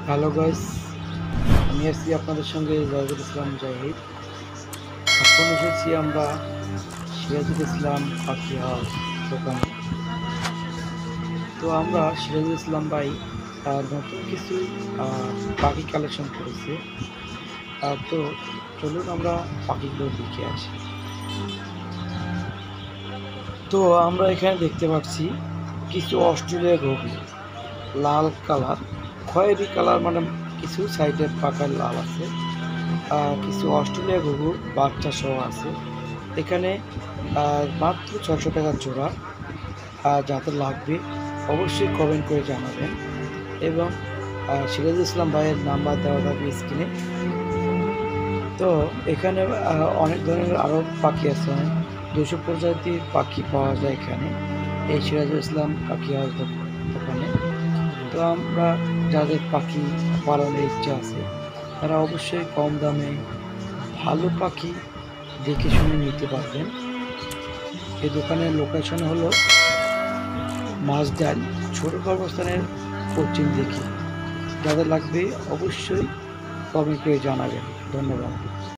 Hello guys, আমি আছি আপনাদের সঙ্গে জাহিদুল ইসলাম জাহিদ। এখন এসেছি আমরা সিরাজুল ইসলাম পাখি হাউস দোকানে। তো আমরা সিরাজুল ইসলাম ভাই নতুন কিছু পাখি কালেকশন করেছে। তো চলুন আমরা পাখিগুলো দেখে আসি। তো আমরা এখানে দেখতে পাচ্ছি কিছু অস্ট্রেলিয়া ঘুঘু, লাল কালার, খয়েরি কালার, মানে কিছু সাইডের পাকার লাল আছে। কিছু অস্ট্রেলিয়া ঘুঘু বাচ্চা সহ আছে এখানে। মাত্র 600 টাকা জোড়া। যাদের লাগবে অবশ্যই কমেন্ট করে জানাবেন, এবং সিরাজুল ইসলাম ভাইয়ের নাম্বার দেওয়া থাকবে স্ক্রিনে। তো এখানে অনেক ধরনের আরও পাখি আছে, অনেক 200 প্রজাতির পাখি পাওয়া যায় এখানে এই সিরাজুল ইসলাম পাখি হাউস দোকানে। তো আমরা যাদের পাখি পালনের ইচ্ছা আছে তারা অবশ্যই কম দামে ভালো পাখি দেখে শুনে নিতে পারবেন। এই দোকানের লোকেশন হলো মাছডাল ছোট কর্মস্থানের পশ্চিম দিকে। যাদের লাগবে অবশ্যই কমেন্ট করে জানাবেন। ধন্যবাদ।